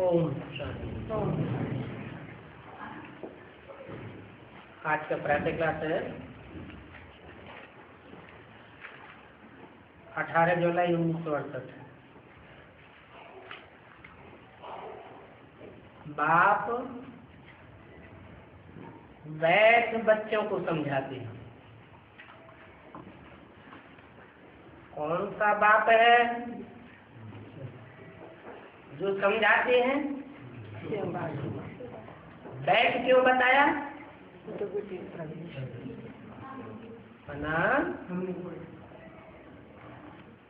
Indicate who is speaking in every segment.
Speaker 1: ओम शांति। आज का प्रातः क्लास है 18 जुलाई 1968। बाप वैध बच्चों को समझाते हैं। कौन सा बाप है जो समझाते हैं? बैठ क्यों बताया?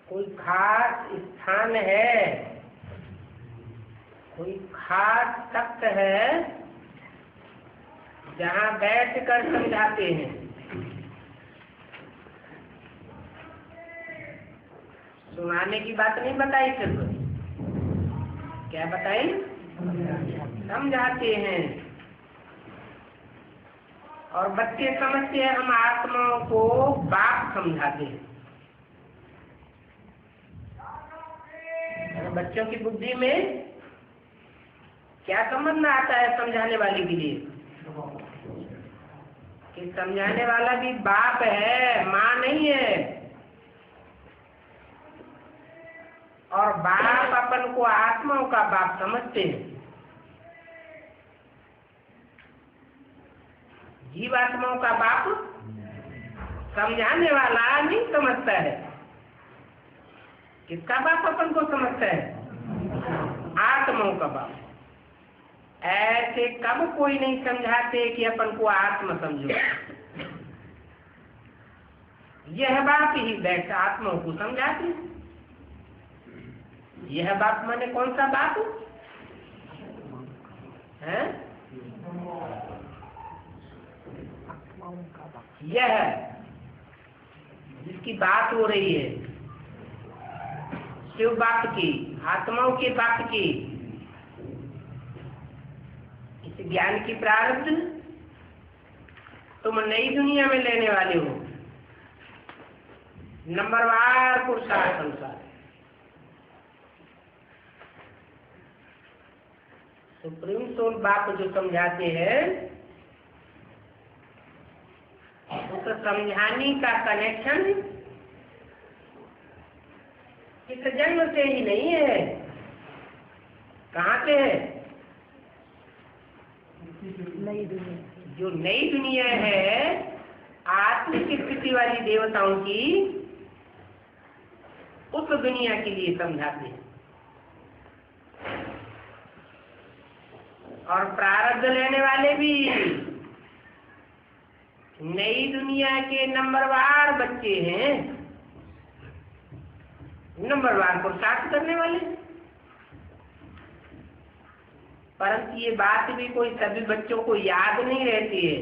Speaker 1: कोई खास स्थान है, कोई खास तख्त है जहाँ बैठकर समझाते हैं। सुनाने की बात नहीं बताई, सिर्फ क्या बताई? समझाते हैं। और बच्चे समझते हैं हम आत्माओं को बाप समझाते हैं। बच्चों की बुद्धि में क्या समझना आता है समझाने वाले के लिए? कि समझाने वाला भी बाप है, माँ नहीं है। और बाप अपन को आत्माओं का बाप समझते हैं। जीवात्माओं का बाप समझाने वाला नहीं समझता है। किसका बाप अपन को समझता है? आत्माओं का बाप। ऐसे कब कोई नहीं समझाते कि अपन को आत्मा समझो। यह बाप ही बैठ आत्माओं को समझाते। यह बाप माने कौन सा बाप है? यह जिसकी बात हो रही है, शिव बाप की, आत्माओं के बाप की। इस ज्ञान की प्रारब्ध तुम नई दुनिया में लेने वाले हो, नंबरवार पुरुषार्थ अनुसार। सुप्रीम सोल बाप जो समझाते हैं, उस समझाने का कनेक्शन इस जन्म से ही नहीं है। कहाँ से है?
Speaker 2: नई दुनिया।
Speaker 1: जो नई दुनिया है आत्मिक स्थिति वाली देवताओं की, उस दुनिया के लिए समझाते हैं। और प्रारब्ध लेने वाले भी नई दुनिया के नंबरवार बच्चे हैं, नंबरवार पुरुषार्थ करने वाले। परंतु ये बात भी कोई सभी बच्चों को याद नहीं रहती है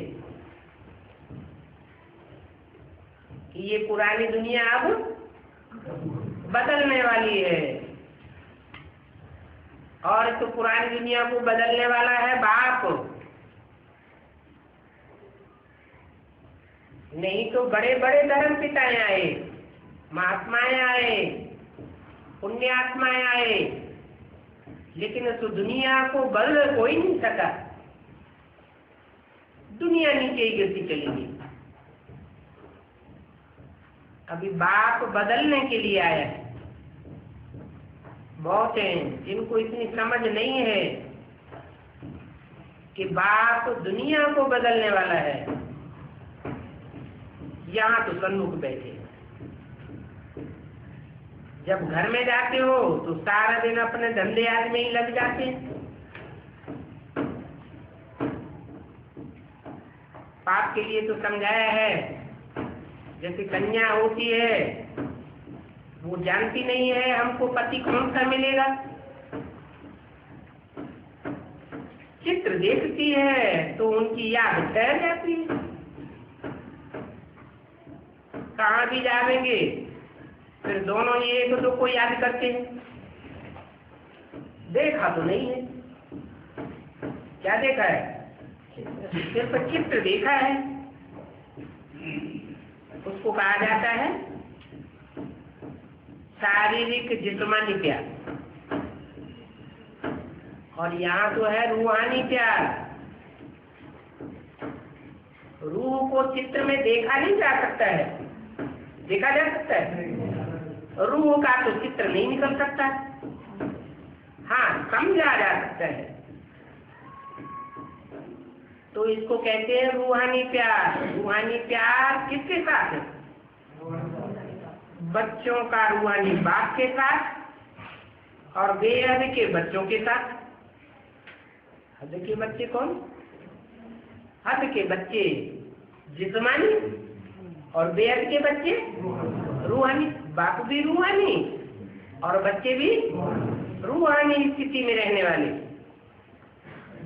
Speaker 1: कि ये पुरानी दुनिया अब बदलने वाली है। और तो पुरानी दुनिया को बदलने वाला है बाप। नहीं तो बड़े बड़े धर्म पिताएं आए, महात्माएं आए, पुण्यात्माएं आए, लेकिन उस दुनिया को बदल कोई नहीं सका। दुनिया नीचे ही गिरती चलेगी। अभी बाप बदलने के लिए आया है। बहुत हैं जिनको इतनी समझ नहीं है कि बाप दुनिया को बदलने वाला है। यहाँ तो सन्मुख बैठे। जब घर में जाते हो तो सारा दिन अपने धंधे आज में ही लग जाते। पाप के लिए तो समझाया है। जैसे कन्या होती है, वो जानती नहीं है हमको पति कौन सा मिलेगा। चित्र देखती है तो उनकी याद ठहर जाती है। कहाँ भी जाएंगे फिर दोनों एक दो को याद करते हैं। देखा तो नहीं है। क्या देखा है? सिर्फ चित्र देखा है। उसको कहा जाता है शारीरिक जिस्मानी प्यार। और यहाँ तो है रूहानी प्यार। रूह को चित्र में देखा नहीं जा सकता है, देखा जा सकता है, रूह का तो चित्र नहीं निकल सकता, हाँ समझा जा सकता है। तो इसको कहते हैं रूहानी प्यार। रूहानी प्यार किसके साथ है? बच्चों का रूहानी बाप के साथ और बेहद के बच्चों के साथ। हद के बच्चे कौन? हद के बच्चे जिस्मानी और बेहद के बच्चे रूहानी। बाप भी रूहानी और बच्चे भी रूहानी स्थिति में रहने वाले।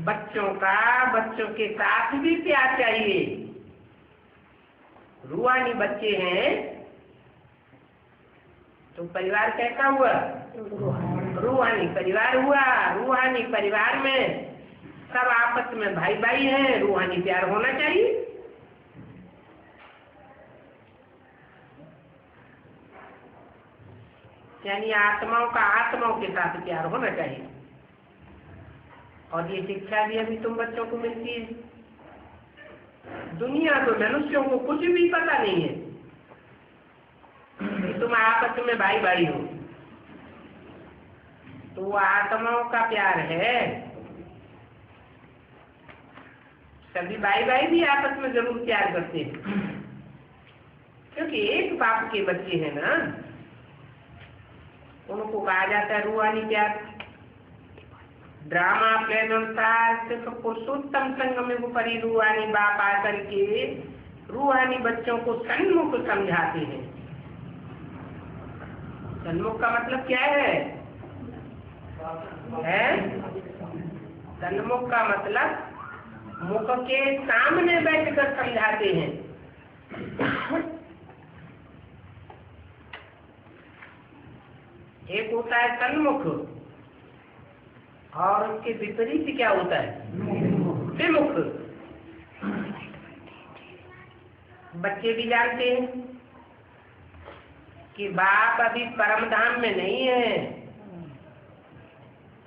Speaker 1: बच्चों का बच्चों के साथ भी प्यार चाहिए। रूहानी बच्चे हैं तो परिवार कैसा हुआ? रूहानी परिवार हुआ। रूहानी परिवार में सब आपस में भाई भाई हैं, रूहानी प्यार होना चाहिए। यानी आत्माओं का आत्माओं के साथ प्यार होना चाहिए। और ये शिक्षा भी अभी तुम बच्चों को मिलती है। दुनिया तो मनुष्यों को कुछ भी पता नहीं है कि तुम आपस में भाई भाई हो। तो वो आत्माओं का प्यार है। सभी भाई भाई भी आपस में जरूर प्यार करते हैं, क्योंकि एक बाप के बच्चे हैं ना, उनको कहा जाता है रूहानी प्यार। ड्रामा प्ले अनुसार सिर्फ पुरुषोत्तम संग में ऊपरी रूहानी बाप आकर के रूहानी बच्चों को सन्मुख समझाते हैं। सन्मुख का मतलब क्या है? सन्मुख का मतलब मुख के सामने बैठकर समझाते हैं। एक होता है सन्मुख और उसके विपरीत क्या होता है? विमुख। बच्चे भी जानते हैं कि बाप अभी परमधाम में नहीं है,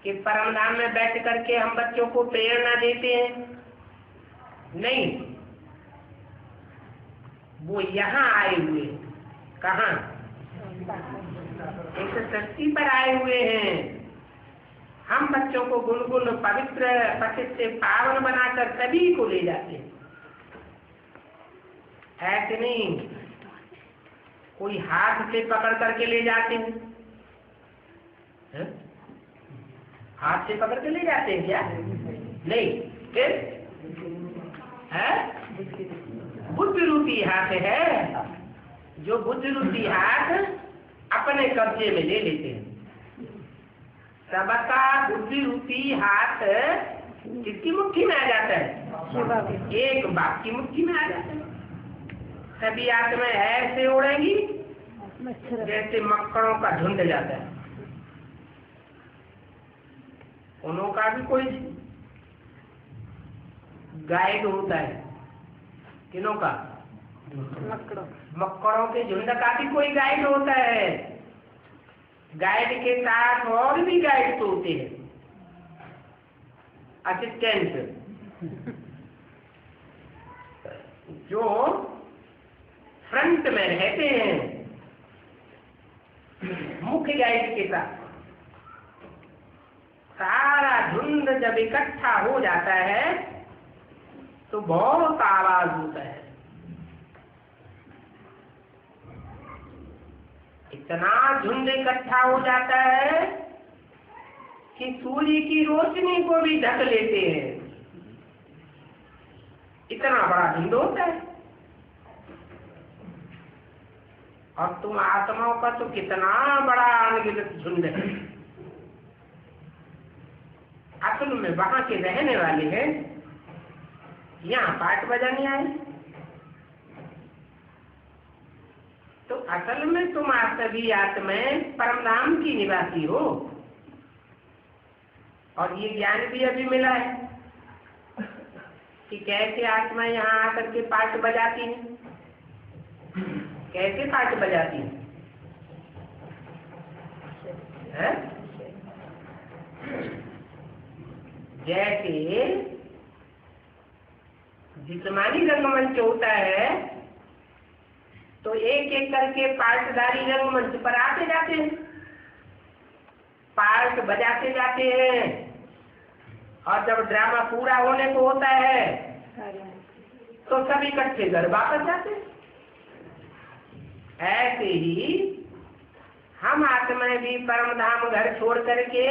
Speaker 1: कि परमधाम में बैठ करके हम बच्चों को प्रेरणा देते हैं, नहीं। वो यहाँ आए हुए, कहाँ? एक सृष्टि पर आए हुए हैं। हम बच्चों को गुनगुन पवित्र पतित से पावन बनाकर सभी को ले जाते हैं। ऐसे नहीं कोई हाथ से पकड़ करके ले जाते हैं, हाथ से पकड़ के ले जाते हैं क्या? नहीं। फिर है बुद्धि रूपी हाथ है, जो बुद्धि रूपी हाथ अपने कब्जे में ले लेते हैं। सबका बुद्धि रूपी हाथ किसकी मुट्ठी में आ जाता है? एक बाप की मुट्ठी में आ जाता है। सभी आत्माएं ऐसे उड़ेंगी जैसे मक्खरों का झुंड जाता है। उनका भी कोई गाइड होता है। किनों का? मक्खरों के झुंड का भी कोई गाइड होता है। गाइड के साथ और भी गाइड तो होते हैं, असिस्टेंट, जो फ्रंट में रहते हैं मुख्य गाइड के साथ। सारा झुंड जब इकट्ठा हो जाता है तो बहुत आवाज होता है। इतना झुंड इकट्ठा हो जाता है कि सूर्य की रोशनी को भी ढक लेते हैं। इतना बड़ा झुंड होता है। और तुम आत्माओं का तो कितना बड़ा अनगिनत झुंड है। असल में वहां के रहने वाले हैं, यहाँ पाठ बजाने आए। तो असल में तुम सभी आत्माएं परमधाम की निवासी हो। और ये ज्ञान भी अभी मिला है कि कैसे आत्माएं यहाँ आकर के पाठ बजाती हैं। कैसे पाठ बजाती है? जैसे जिस्मानी रंगमंच होता है तो एक एक करके पार्टधारी रंगमंच पर आते जाते हैं, पार्ट बजाते जाते हैं, और जब ड्रामा पूरा होने को होता है तो सब इकट्ठे घर वापस जाते हैं। ऐसे ही हम आत्माएं भी परम धाम घर छोड़ करके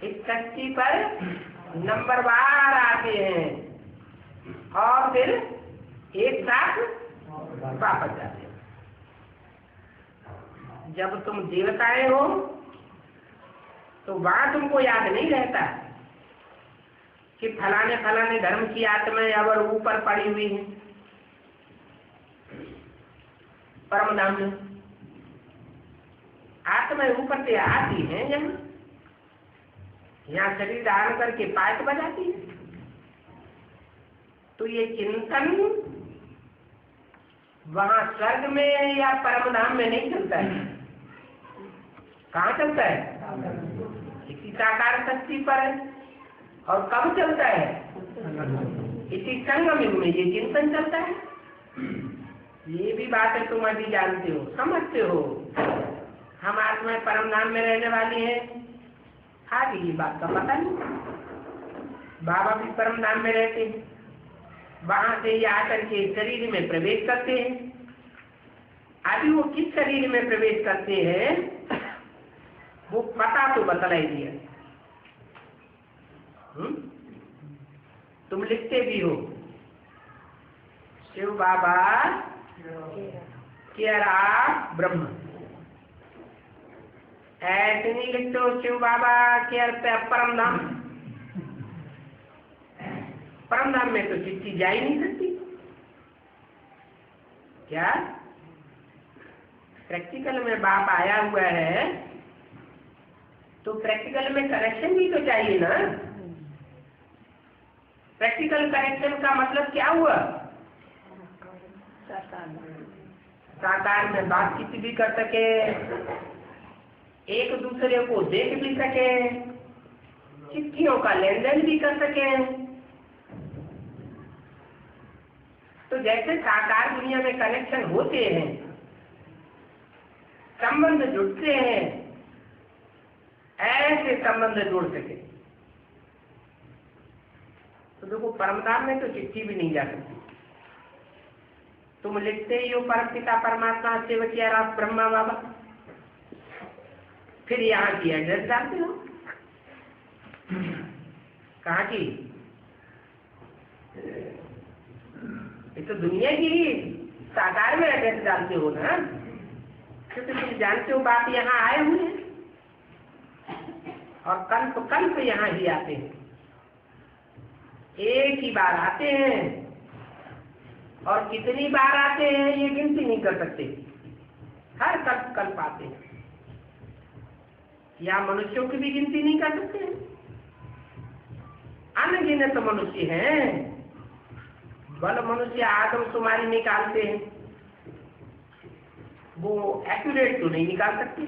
Speaker 1: इस कच्ची पर नंबरवार आते हैं और फिर एक साथ वापस जाते हैं। जब तुम देवताएं हो तो वहां तुमको याद नहीं रहता कि फलाने फलाने धर्म की आत्माएं अब ऊपर पड़ी हुई हैं परम धाम में। आत्माएं ऊपर से आती हैं, यहाँ शरीर धारण करके पाठ बजाती है। तो ये चिंतन वहां स्वर्ग में या परम धाम में नहीं चलता है। कहाँ चलता है? इसी साकार शक्ति पर। और कब चलता है? इसी संगम युग में ये चिंतन चलता है। ये भी बातें तुम अभी जानते हो, समझते हो। हम आत्माएं परम धाम में रहने वाली हैं, आगे ये बात का पता नहीं। बाबा भी परम धाम में रहते हैं, वहां से ये आकर के शरीर में प्रवेश करते हैं। अभी वो किस शरीर में प्रवेश करते हैं वो पता तो बतलाई दिया। तुम लिखते भी हो शिव बाबा केरा ब्रह्म, ऐसे नहीं लिखते हो शिव बाबा केयर पे परम धाम। परम धाम में तो चिट्ठी जा ही नहीं सकती। क्या प्रैक्टिकल में बाप आया हुआ है तो प्रैक्टिकल में कनेक्शन भी तो चाहिए ना। प्रैक्टिकल कनेक्शन का मतलब क्या हुआ? साकार में बातचीत भी कर सके, एक दूसरे को देख भी सके, चिट्ठियों का लेन देन भी कर सके। तो जैसे साकार दुनिया में कनेक्शन होते हैं, संबंध जुड़ते हैं, ऐसे संबंध जुड़ सके। तो देखो परमधाम में तो चिट्ठी भी नहीं जा सकती। तुम लिखते ही हो परम पिता परमात्मा सेवकिया राम ब्रह्मा बाबा, फिर यहाँ की एड्रेस डालते हो। कहाँ की? ये तो दुनिया की ही साकार में एड्रेस डालते हो ना, क्योंकि तुम जानते हो बाप यहाँ आए हुए हैं और कल्प कल्प यहाँ ही आते हैं। एक ही बार आते हैं और कितनी बार आते हैं ये गिनती नहीं कर सकते। हर कल्प कल्प आते हैं। या मनुष्यों की भी गिनती नहीं कर सकते। अनगिनत मनुष्य हैं। बल मनुष्य आदमशुमारी निकालते हैं, वो एक्यूरेट तो नहीं निकाल सकते।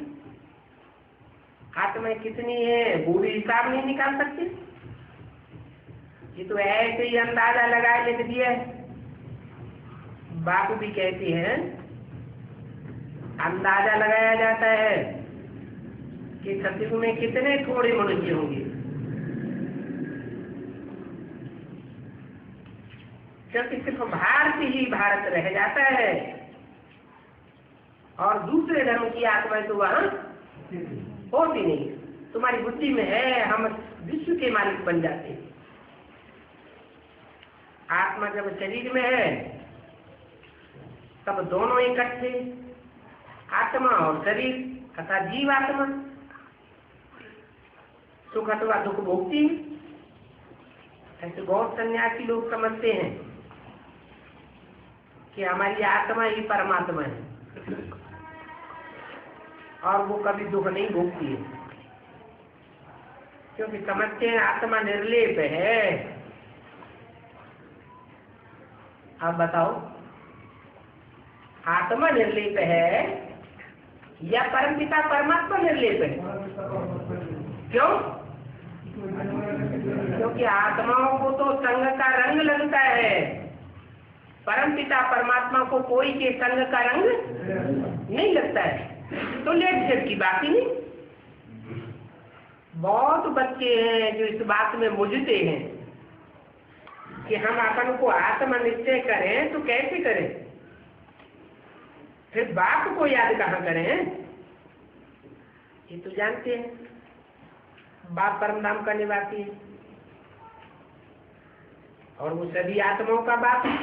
Speaker 1: आत्माएं कितनी है वो भी हिसाब नहीं निकाल सकते। ये तो ऐसे ही अंदाजा लगाए लिख दिया। बापू भी कहते हैं अंदाजा लगाया जाता है कि सतयुग में कितने थोड़े मनुष्य होंगे, क्योंकि सिर्फ भारत ही भारत रह जाता है और दूसरे धर्म की आत्माएं तो वहां होती नहीं। तुम्हारी बुद्धि में है हम विश्व के मालिक बन जाते हैं। आत्मा जब शरीर में है तब दोनों इकट्ठे, आत्मा और शरीर तथा जीव आत्मा सुख अथवा दुख भोगती है। ऐसे बहुत सन्यासी लोग समझते हैं कि हमारी आत्मा ही परमात्मा है और वो कभी दुख नहीं भोगती है, क्योंकि समझते हैं आत्मा निर्लेप है। आप बताओ आत्मा निर्लेप है या परमपिता परमात्मा निर्लेप है? क्यों? क्योंकि आत्माओं को तो संग का रंग लगता है, परमपिता परमात्मा को कोई के संग का रंग नहीं लगता है, तो लेट सेट की बात ही नहीं। बहुत बच्चे हैं जो इस बात में मुझते हैं कि हम अपन को आत्मा निश्चय करें तो कैसे करें, फिर बाप को याद कहाँ करें। ये तो जानते हैं बाप परम धाम का निवासी है और वो सभी आत्माओं का बाप है।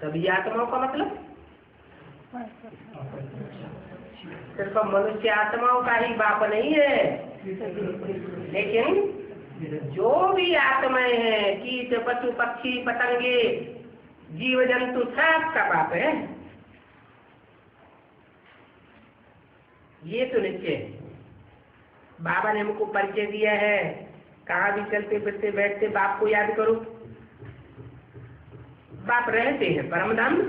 Speaker 1: सभी आत्माओं का मतलब सिर्फ मनुष्य आत्माओं का ही बाप नहीं है, लेकिन जो भी आत्माएं हैं, कीट पशु पक्षी पतंगे जीव जंतु सबका बाप है। ये तो निश्चय है। बाबा ने हमको परिचय दिया है, कहाँ भी चलते फिरते बैठते बाप को याद करो। बाप रहते हैं परम धाम,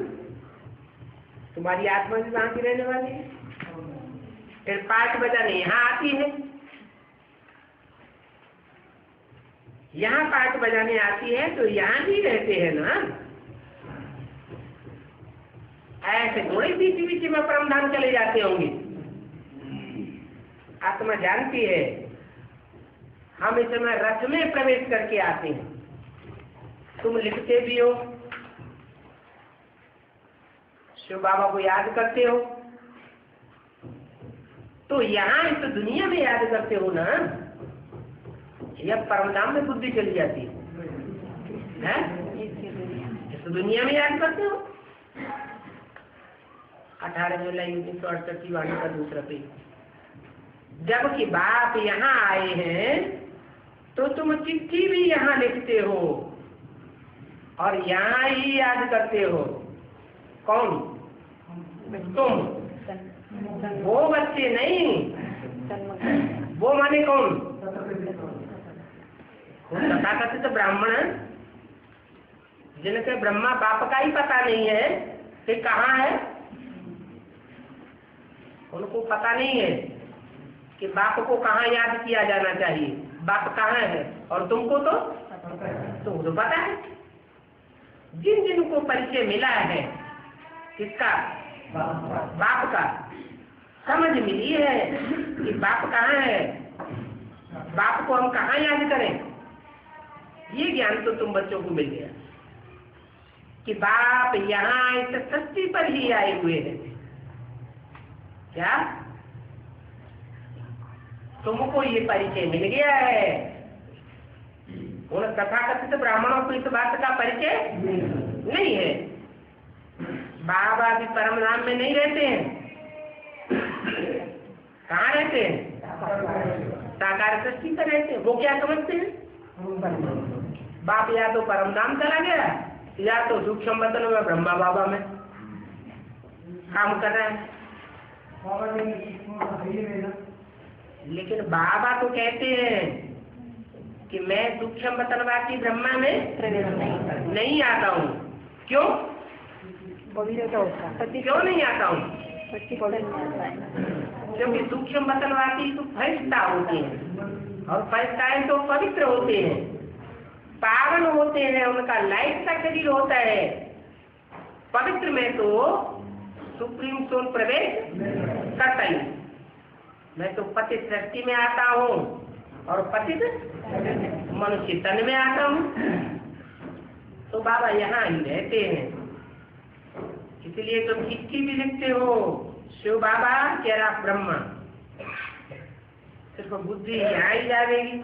Speaker 1: तुम्हारी आत्मा भी वहां की रहने वाली है। फिर पाठ बजाने यहाँ आती है, यहाँ पाठ बजाने आती है तो यहाँ भी रहते हैं ना। ऐसे थोड़े बीच बीच में परम धाम चले जाते होंगे। आत्मा जानती है हम इस समय रथ में प्रवेश करके आते हैं। तुम लिखते भी हो, शिव बाबा को याद करते हो, तो यहाँ इस दुनिया में याद करते हो ना, या परमधाम में बुद्धि चली जाती है? इस दुनिया में याद करते हो। 18 जुलाई 1968 की वाणी का दूसरा पेज। जबकि बाप यहाँ आए हैं तो तुम चिट्ठी भी यहाँ लिखते हो और यहाँ ही याद करते हो। कौन? तुम। वो बच्चे नहीं, वो माने कौन? तथाकथित ब्राह्मण जिनके ब्रह्मा बाप का ही पता नहीं है कि कहाँ है। उनको पता नहीं है कि बाप को कहाँ याद किया जाना चाहिए, बाप कहाँ है। और तुमको तो पता है। जिन जिनको परिचय मिला है किसका? बाप का। समझ मिली है कि बाप कहाँ है, बाप को हम कहाँ याद करें। ये ज्ञान तो तुम बच्चों को मिल गया कि बाप यहाँ इस सृष्टि पर ही आए हुए हैं। क्या तुमको ये परिचय मिल गया है? उन तथाकथित ब्राह्मणों को इस बात का परिचय नहीं है। बाबा भी परम धाम में नहीं रहते हैं। कहाँ रहते हैं? साकार सृष्टि पर रहते हैं। वो क्या समझते हैं? बाप या तो परम धाम चला गया या तो सूक्ष्म बदन में ब्रह्मा बाबा में काम कर रहा है। लेकिन बाबा तो कहते हैं कि मैं सूक्ष्म बतनवासी ब्रह्मा में नहीं आता हूँ। क्यों? क्यों नहीं आता हूँ? क्योंकि सूक्ष्म बतनवासी तो फरिश्ता होते हैं और फरिश्ताएं तो पवित्र होते हैं, पावन होते हैं, उनका लाइट का शरीर होता है। पवित्र में तो सुप्रीम सोल प्रवेश करता ही। मैं तो पतित सृष्टि में आता हूँ और पतित मनुष्य तन में आता हूँ। तो बाबा यहाँ ही रहते हैं, इसलिए तुम चिट्ठी भी लिखते हो शिव बाबा तेरा ब्रह्मा। सिर्फ बुद्धि यहाँ ही जाएगी।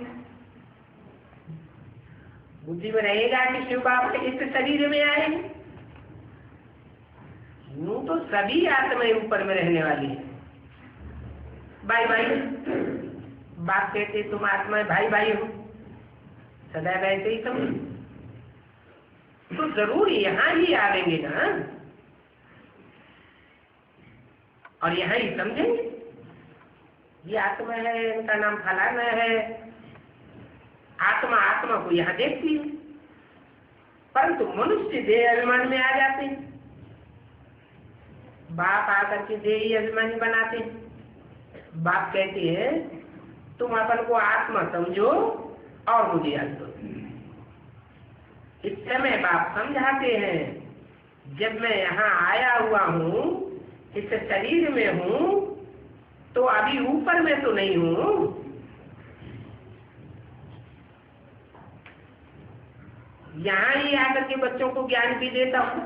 Speaker 1: बुद्धि में रहेगा कि शिव बाबा इस शरीर में आएंगे। यूं तो सभी आत्माएं ऊपर में रहने वाली है। भाई भाई बाप कहते तुम आत्माएं भाई भाई हो, सदैव ऐसे ही समझो। तो जरूर यहाँ ही आवेंगे ना और यहाँ ही समझेंगे ये आत्मा है, इनका नाम फलाना है। आत्मा आत्मा को यहाँ देखती है, परंतु मनुष्य देह अभिमान में आ जाते हैं। बाप आकर के देही अभिमानी बनाते हैं। बाप कहते हैं तुम अपन को आत्मा समझो और मुझे याद करो। इस समय बाप समझाते हैं, जब मैं यहाँ आया हुआ हूँ, इस शरीर में हूँ, तो अभी ऊपर में तो नहीं हूँ। यहाँ ही आकर के बच्चों को ज्ञान भी देता हूँ,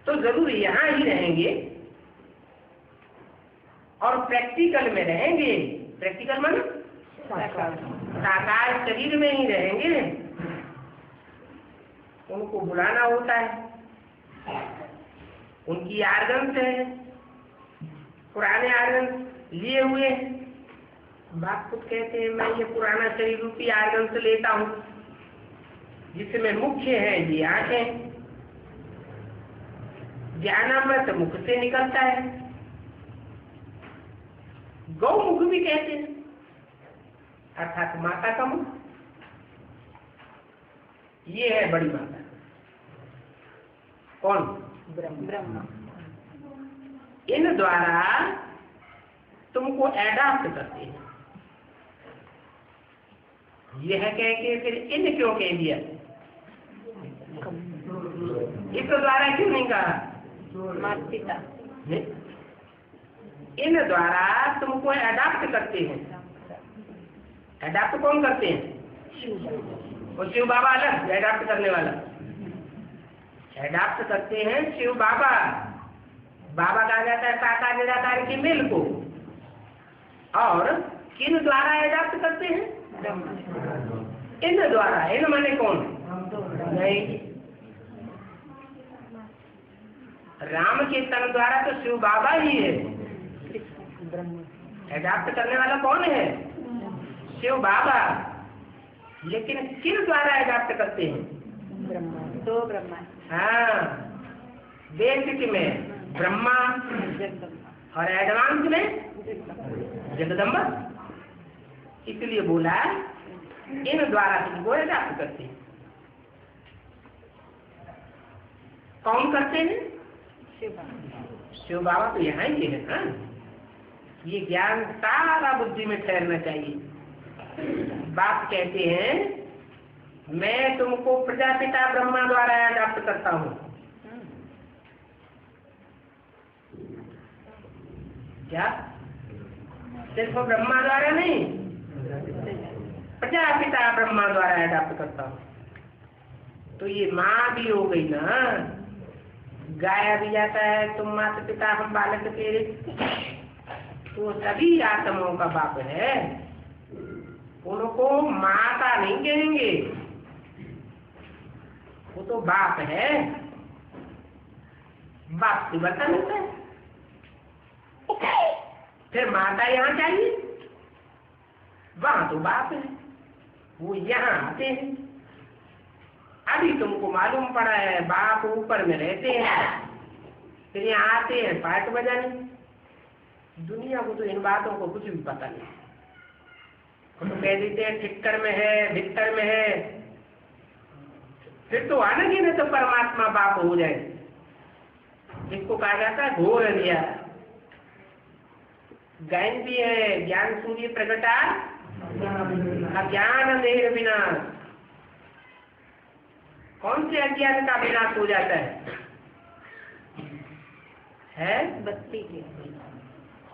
Speaker 1: तो जरूर यहाँ ही रहेंगे और प्रैक्टिकल में रहेंगे। प्रैक्टिकल माने साकार शरीर में ही रहेंगे। उनको बुलाना होता है, उनकी आर्गन्स है, पुराने आर्गन्स लिए हुए हैं। बाप खुद कहते हैं, मैं ये पुराना शरीर रूपी आर्गन्स लेता हूँ, जिसमें मुख्य है ये आंखें। ज्ञानामृत मुख से निकलता है, गौमुख भी कहते हैं, अर्थात माता का मुख। ये है बड़ी माता। कौन? ब्रह्मा। इन द्वारा तुमको एडाप्ट करते हैं। यह कह के फिर इन क्यों कह दिया? इस द्वारा क्यों नहीं कहा? माता पिता। इन द्वारा तुमको एडाप्ट करते हैं। एडाप्ट कौन करते हैं? और शिव बाबा अलग, एडाप्ट करने वाला। एडाप्ट करते हैं शिव बाबा। बाबा कहा जाता है साकार निराकार के मेल को। और किन द्वारा एडाप्ट करते हैं? इन द्वारा। इन माने कौन? नहीं, राम के तन द्वारा तो शिव बाबा ही है। एडाप्ट करने वाला कौन है? शिव बाबा। लेकिन किन द्वारा एडाप्ट करते हैं? दो ब्रह्मा। हाँ, बेसिक में ब्रह्मा और एडवांस में जगदम्बा। इसलिए बोला इन द्वारा तुमको एडाप्ट करते हैं। कौन करते हैं? शिव बाबा तो यहाँ ही है ना। ये ज्ञान सारा बुद्धि में ठहरना चाहिए। बाप कहते हैं मैं तुमको प्रजापिता ब्रह्मा द्वारा एडाप्ट करता हूँ। क्या सिर्फ ब्रह्मा द्वारा नहीं, प्रजापिता ब्रह्मा द्वारा एडाप्ट करता हूँ। तो ये माँ भी हो गई ना। गाया भी जाता है तुम माता पिता हम बालक तेरे, तो सभी आत्माओं का बाप है। उनको माता नहीं कहेंगे, वो तो बाप है। बाप से बता मिलता है। फिर माता यहाँ चाहिए, वहां तो बाप है, वो यहाँ आते हैं। अभी तुमको मालूम पड़ा है बाप ऊपर में रहते हैं, फिर यहाँ आते हैं पाठ बजाने। दुनिया को तो इन बातों को कुछ भी पता नहीं। वो तो कह देते हैं ठिक्कर में है, भिक्कर में है। फिर तो आना ही नहीं तो परमात्मा बाप हो जाए, जिसको कहा जाता है घोर अंधियारा। गायन भी है, ज्ञान सूर्य प्रगटा अज्ञान अंधेर विनाश। कौन से अज्ञान का विनाश हो जाता है? भक्ति के।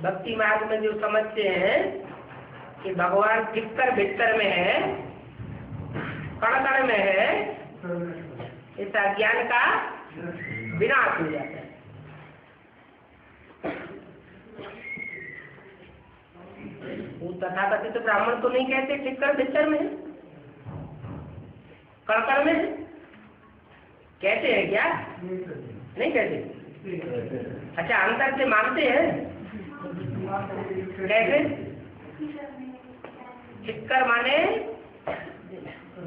Speaker 1: भक्ति मार्ग में जो समझते हैं कि भगवान ठिक्कर भिक्कर में है, कण कण में है, इस अज्ञान का विनाश हो जाता है। वो तथाकथित तो ब्राह्मण तो नहीं कहते ठिक्कर भिक्कर में है, कण कण में है। कहते हैं क्या? नहीं कहते। अच्छा, अंतर से मानते हैं। कैसे? ठिक्कर माने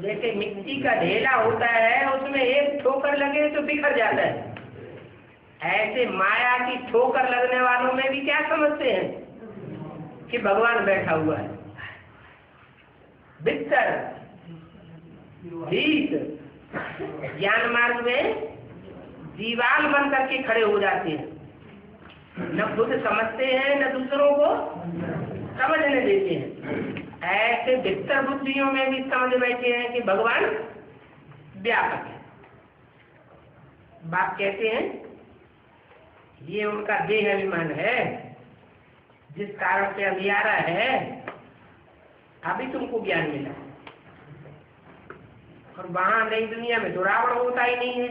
Speaker 1: जैसे मिट्टी का ढेला होता है, उसमें एक ठोकर लगे तो बिखर जाता है। ऐसे माया की ठोकर लगने वालों में भी क्या समझते हैं कि भगवान बैठा हुआ है। बिस्तर भीत ज्ञान मार्ग में दीवार बन करके खड़े हो जाते हैं। न खुद समझते हैं, न दूसरों को समझने देते हैं। ऐसे विस्तर बुद्धियों में भी समझ बैठे हैं कि भगवान व्यापक है। बाप कहते हैं ये उनका देह अभिमान है, जिस कारण से अंधियारा है, अभी तुमको ज्ञान मिला। और वहां नई दुनिया में तो रावण होता ही नहीं है,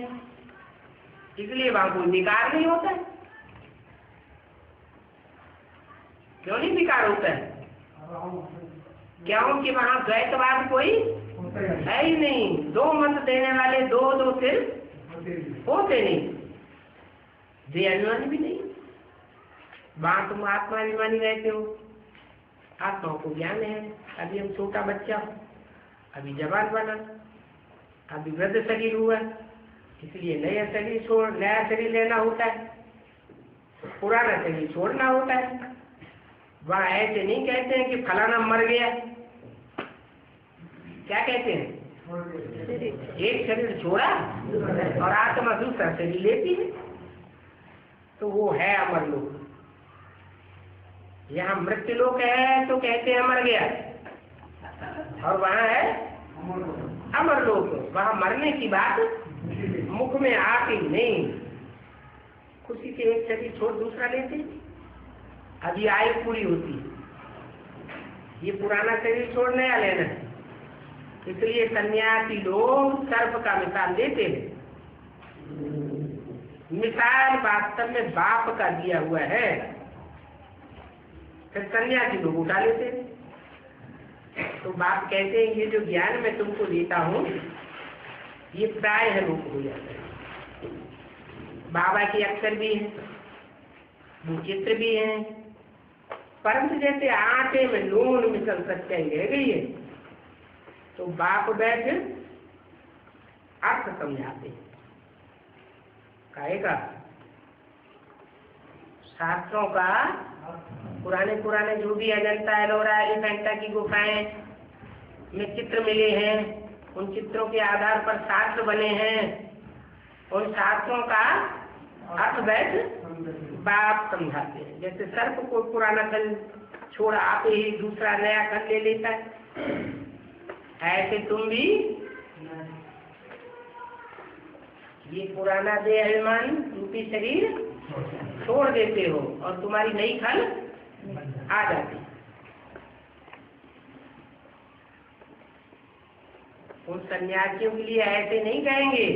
Speaker 1: इसलिए वहां कोई विकार नहीं होता है। क्यों नहीं विकार होता है? क्योंकि वहां द्वैतवाद कोई है ही नहीं। दो मत देने वाले दो सिर होते नहीं, देह अभिमानी भी नहीं। वहां तुम आत्मा अभिमानी रहते हो, आत्माओं को ज्ञान है। अभी हम छोटा बच्चा, अभी जवान बना, अभी वृद्ध शरीर हुआ, इसलिए नया शरीर लेना होता है, पुराना शरीर छोड़ना होता है। वहां ऐसे नहीं कहते हैं कि फलाना मर गया। क्या कहते हैं? एक शरीर छोड़ा और आत्मा दूसरा शरीर लेती है, तो वो है अमर लोक। यहाँ मृत्यु लोक है तो कहते हैं मर गया, और वहाँ है अमर लोक। वहाँ मरने की बात मुख में आती नहीं। खुशी से एक शरीर छोड़ दूसरा लेते, अभी आयु पूरी होती, ये पुराना शरीर छोड़ नया लेना है। इसलिए सन्यासी लोग सर्प का मिसाल देते हैं। मिसाल वास्तव में बाप का दिया हुआ है, फिर सन्यासी लोग उठा लेते हैं। तो बाप कहते हैं ये जो ज्ञान मैं तुमको देता हूँ ये प्राय लोप हो जाता है। बाबा के अक्षर भी हैं, वो चित्र भी हैं, परंतु जैसे आटे में लून मिसल सच्चाई रह गई है, तो बाप बैठ अर्थ समझाते हैं। कहेगा शास्त्रों का पुराने जो भी अजंता एलोरा एलिफेंटा की गुफाएं में चित्र मिले हैं, उन चित्रों के आधार पर शास्त्र बने हैं। उन शास्त्रों का अर्थ बैठ बाप समझाते हैं। जैसे सर्प को पुराना खल छोड़ आते ही दूसरा नया खल ले लेता है, ऐसे तुम भी ये पुराना देह अभिमान रूपी शरीर छोड़ देते हो और तुम्हारी नई खल आ जाती। उन सन्यासियों के लिए ऐसे नहीं कहेंगे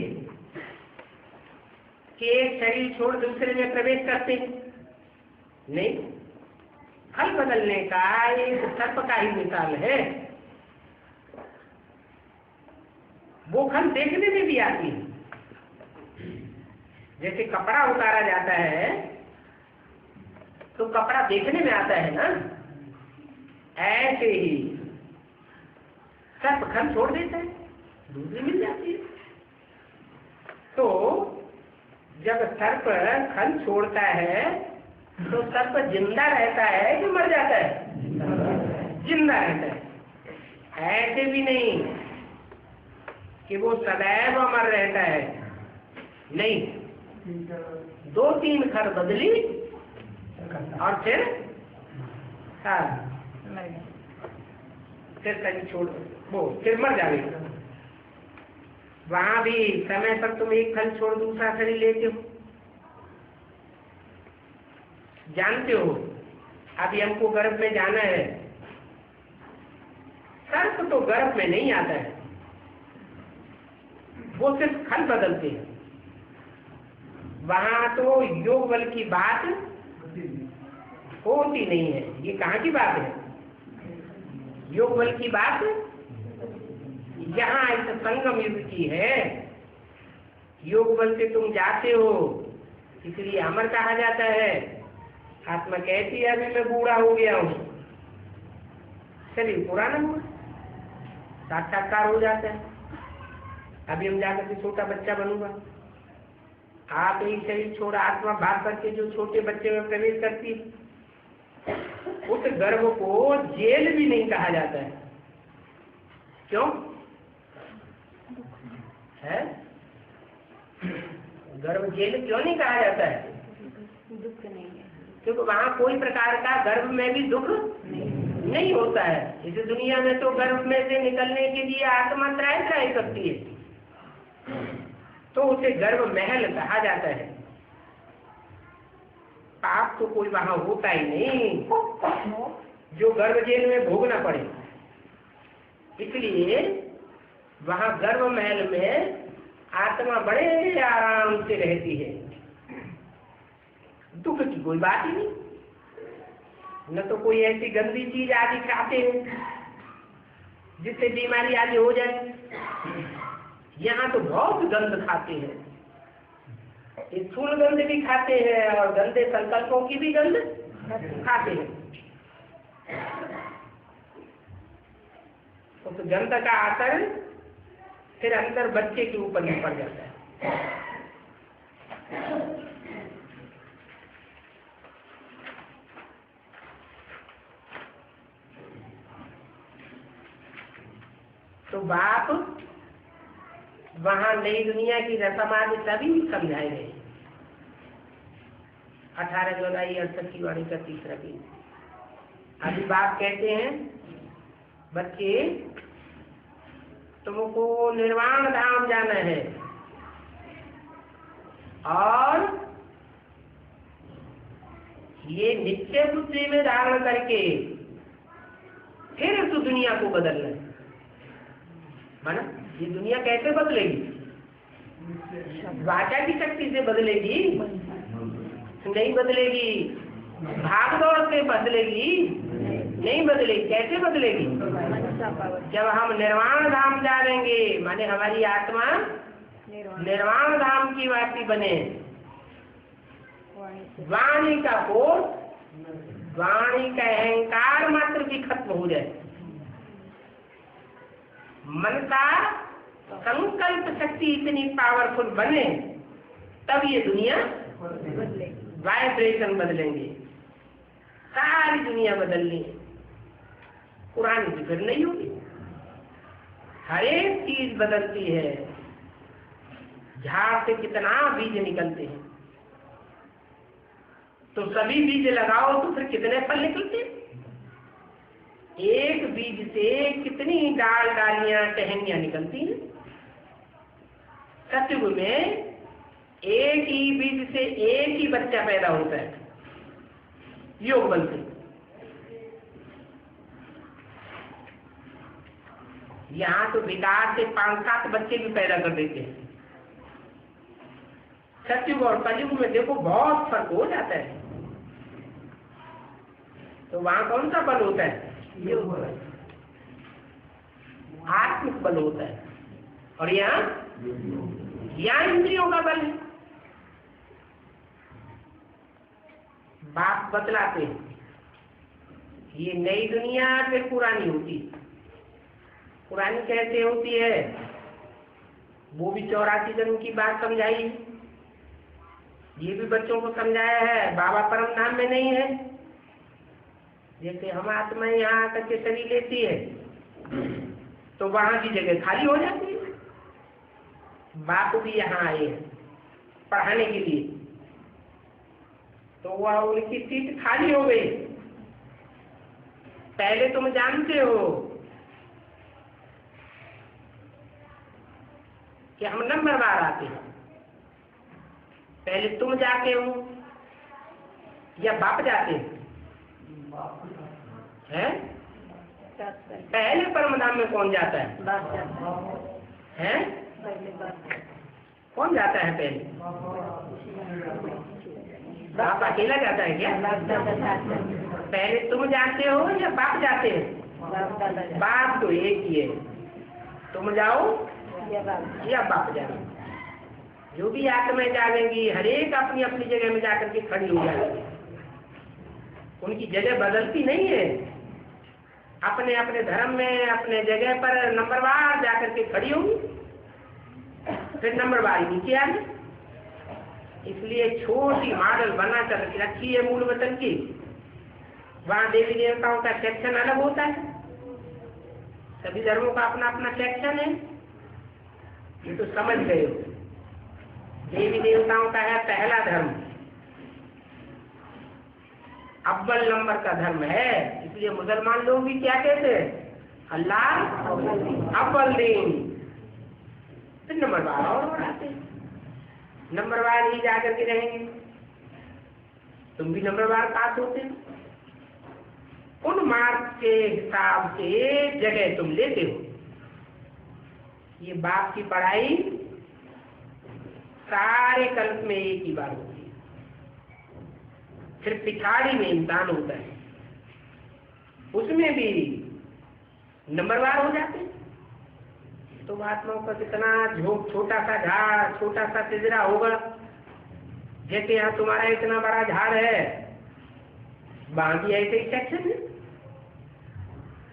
Speaker 1: कि एक शरीर छोड़ दूसरे में प्रवेश करते हैं, नहीं। खल बदलने का एक सर्प का ही मिसाल है। वो खल देखने में भी आती है। जैसे कपड़ा उतारा जाता है तो कपड़ा देखने में आता है ना, ऐसे ही सर्प खल छोड़ देता है, दूसरी मिल जाती है। तो जब सर्प खल छोड़ता है तो सर्प जिंदा रहता है कि मर जाता है? जिंदा रहता है। ऐसे भी नहीं कि वो सदैव अमर रहता है, नहीं। 2-3 खर बदली और फिर फिर कहीं छोड़ वो फिर मर जाएगा। वहां भी समय पर तुम एक खल छोड़ दूसरा शरीर लेते हो। जानते हो अभी हमको गर्भ में जाना है, सर्प तो गर्भ में नहीं आता है, वो सिर्फ खल बदलते हैं। वहां तो योग बल की बात होती नहीं है। ये कहाँ की बात है? योग बल की बात यहाँ इस संगम युग की है। योग बल से तुम जाते हो, इसलिए अमर कहा जाता है। आत्मा कहती है अभी मैं बूढ़ा हो गया हूँ, शरीर पुराना हुआ, साक्षात्कार हो जाता है। अभी हम जाकर के छोटा बच्चा बनूंगा। आप एक शरीर छोड़ आत्मा भाग करके जो छोटे बच्चे में प्रवेश करती है, उस गर्भ को जेल भी नहीं कहा जाता है। क्यों है? गर्भ जेल क्यों नहीं कहा जाता है?
Speaker 2: दुख नहीं है,
Speaker 1: क्योंकि वहां कोई प्रकार का गर्भ में भी दुख नहीं होता है। इस दुनिया में तो गर्भ में से निकलने के लिए आत्मा त्राही करती है, तो उसे गर्भ महल कहा जाता है। पाप तो कोई वहां होता ही नहीं जो गर्भ जेल में भोगना पड़े। इसलिए वहां गर्भ महल में आत्मा बड़े आराम से रहती है, दुख की कोई बात ही नहीं। न तो कोई ऐसी गंदी चीज आदि खाते हैं जिससे बीमारी आदि हो जाए। यहाँ तो बहुत गंध खाते हैं, स्थूल गंध भी खाते हैं और गंदे संकल्पों की भी गंध खाते हैं। तो गंध का असर फिर अंदर बच्चे के ऊपर नहीं पड़ जाता है। तो बाप वहां नई दुनिया की रस्म आदि सभी समझाए गए। 18 जुलाई 68 की वाणी का तीसरा पेज। अभी बाप कहते हैं, बच्चे तुमको निर्वाण धाम जाना है और ये निश्चय बुद्धि में धारण करके फिर इस दुनिया को बदलना है। माना ये दुनिया कैसे बदलेगी? वाचा की शक्ति से बदलेगी? नहीं बदलेगी। भाग दौड़ से बदलेगी? नहीं बदलेगी। कैसे बदलेगी? जब हम निर्वाण धाम जाएंगे, माने हमारी आत्मा निर्वाण धाम की वासी बने, वाणी का कोष, वाणी का अहंकार मात्र भी खत्म हो जाए, मन का संकल्प शक्ति इतनी पावरफुल बने, तब ये दुनिया वाइब्रेशन बदलेंगे, सारी दुनिया बदलनी। पुरानी फिक्र नहीं होगी, हर एक चीज बदलती है। झाड़ से कितना बीज निकलते हैं, तो सभी बीज लगाओ तो फिर कितने फल निकलते हैं? एक बीज से कितनी डाल डालियां टहनियां निकलती हैं। सतयुग में एक ही बीज से एक ही बच्चा पैदा होता है योग बल से। यहाँ तो विकास से 5-7 बच्चे भी पैदा कर देते हैं। सतयुग और कलयुग में देखो बहुत फर्क हो जाता है। तो वहां कौन सा बल होता है? आत्मिक बल होता है, और यहाँ इंद्रियों का बल है। बात बतलाते हैं, ये नई दुनिया फिर पुरानी होती। पुरानी कैसे होती है? वो भी 84 जन्म की बात समझाई, ये भी बच्चों को समझाया है। बाबा परम धाम में नहीं है, जैसे हम आत्मा यहाँ आकर के शरीर लेती है तो वहां की जगह खाली हो जाती है। बाप भी यहाँ आए हैं पढ़ाने के लिए, तो वह उनकी सीट खाली हो गई। पहले तुम जानते हो कि हम नंबरवार आते हैं, पहले तुम जाते हो या बाप जाते हैं? पहले परम धाम में कौन जाता है? हैं? कौन जाता है पहले? बाप अकेला जाता है क्या? पहले तुम जाते हो या बाप जाते हैं? बाप तो एक ही है, तुम जाओ या बाप जाओ। जो भी आत्माएं जाएंगी हर एक अपनी अपनी जगह में जाकर के खड़ी हो जाएगी। उनकी जगह बदलती नहीं है, अपने अपने धर्म में अपने जगह पर नंबरवार जाकर के खड़ी होंगी, फिर नंबरवार नीचे आ गई। इसलिए छोटी मॉडल बना कर रखी है मूल वतन की। वहाँ देवी देवताओं का सेक्शन अलग होता है, सभी धर्मों का अपना अपना सेक्शन है। ये तो समझ गए हो। देवी देवताओं का है पहला धर्म, अव्वल नंबर का धर्म है। इसलिए मुसलमान लोग भी क्या कहते हैं? अल्लाह अव्वल दीन। फिर नंबरवार और बढ़ाते हैं, नंबरवार ही जाकर के रहेंगे। तुम भी नंबरवार पास होते हो, उन मार्क्स के हिसाब से जगह तुम लेते हो। ये बाप की पढ़ाई सारे कल्प में एक ही बार होती है, फिर पिछाड़ी में इंसान होता है, उसमें भी नंबरवार हो जाते हैं। तो आत्माओं का कितना छोटा सा झाड़, छोटा सा तिजरा होगा। जैसे यहाँ तुम्हारा इतना बड़ा झाड़ है, वहां भी ऐसे ही सेक्शन है।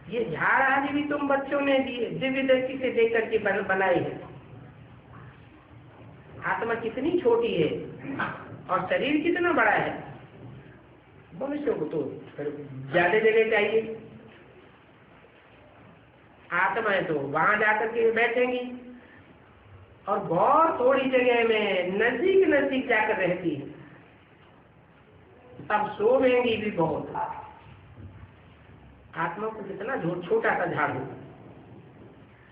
Speaker 1: ये झाड़ आज भी तुम बच्चों ने दिव्य दृष्टि से देख करके बनाई है। आत्मा कितनी छोटी है और शरीर कितना बड़ा है। मनुष्यों को तो ज्यादा जगह चाहिए। आत्माएं तो वहां जाकर के बैठेंगी और बहुत थोड़ी जगह में नजदीक नजदीक जाकर रहती है। तब सोवेंगी भी बहुत। आत्मा को कितना छोटा सा झाड़ होगा।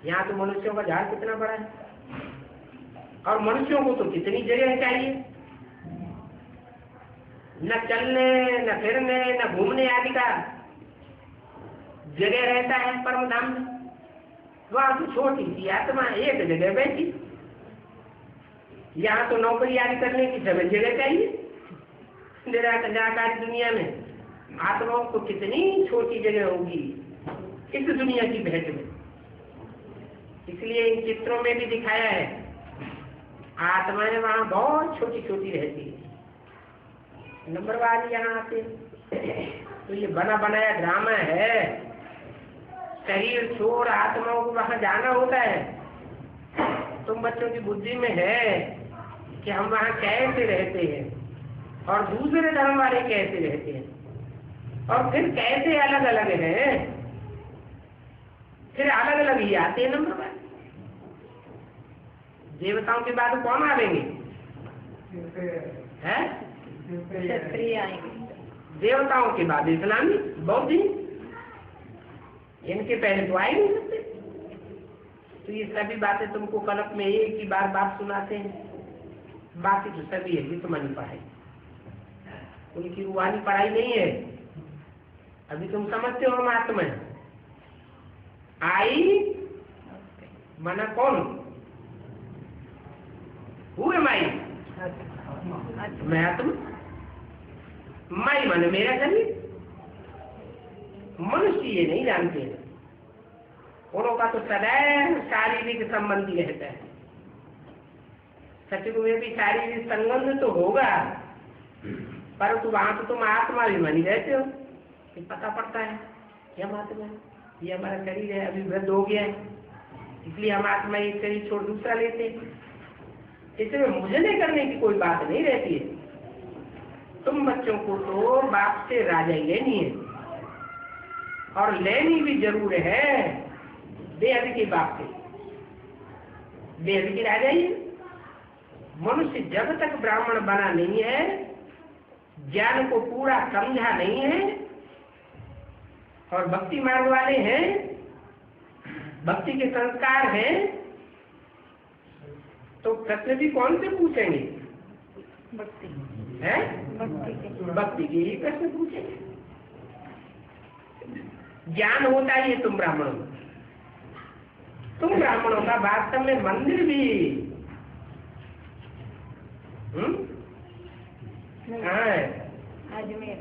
Speaker 1: यहाँ तो मनुष्यों का झाड़ कितना बड़ा है, और मनुष्यों को तो कितनी जगह चाहिए। न चलने, न फिरने, न घूमने आदि का जगह रहता है परम धाम में। वहां तो छोटी सी आत्मा एक जगह बैठी। यहाँ तो नौकरी आदि करने की सब जगह चाहिए। निराकारी दुनिया में आत्माओं को कितनी छोटी जगह होगी इस दुनिया की भेंट में। इसलिए इन चित्रों में भी दिखाया है, आत्माएं वहां बहुत छोटी छोटी रहती है। नंबरवार यहाँ आते। तो ये बना बनाया ड्रामा है। शरीर छोड़ आत्माओं को वहां जाना होता है। तुम बच्चों की बुद्धि में है कि हम वहां कैसे रहते हैं और दूसरे धर्म वाले कैसे रहते हैं, और फिर कैसे अलग अलग हैं। फिर अलग अलग ही आते हैं नंबर 1। देवताओं के बाद कौन आवेंगे? है
Speaker 2: क्षत्रिय आएंगे।
Speaker 1: देवताओं के बाद इस्लामी, बौद्ध, इनके पहले तो आ ही नहीं सकते। तो ये सभी बातें तुमको कल्प में एक ही बार बात सुनाते हैं। बाकी तो सभी है जिस्मानी पढ़ाई, उनकी रूहानी पढ़ाई नहीं है। अभी तुम समझते हो हम आत्मा आई मना कौन? हुए माई, मैं आत्मा। माई मन मेरा शरीर। मनुष्य ये नहीं जानते हैं। उनों का तो सदैव शारीरिक संबंधी रहता है। सचिव में भी शारीरिक संबंध तो होगा, परंतु वहां तो तुम आत्मा भी मानी रहते हो। कि पता पड़ता है कि हम आत्मा है, ये हमारा शरीर है, अभी वृद्ध हो गया है, इसलिए हम आत्मा एक शरीर छोड़ दूसरा लेते हैं। इसमें मुझे करने की कोई बात नहीं रहती है। तुम बच्चों को तो बाप से राजा ही लेनी है, और लेनी भी जरूर है बेहद के बाप से। बेहद के राजा ही। मनुष्य जब तक ब्राह्मण बना नहीं है, ज्ञान को पूरा समझा नहीं है, और भक्ति मार्ग वाले हैं, भक्ति के संस्कार हैं, तो प्रश्न भी कौन से पूछेंगे?
Speaker 2: भक्ति
Speaker 1: है
Speaker 2: भक्ति
Speaker 1: के ही प्रश्न पूछेंगे। ज्ञान होता ही है तुम ब्राह्मणों। तुम ब्राह्मणों का वास्तव में मंदिर भी
Speaker 2: अजमेर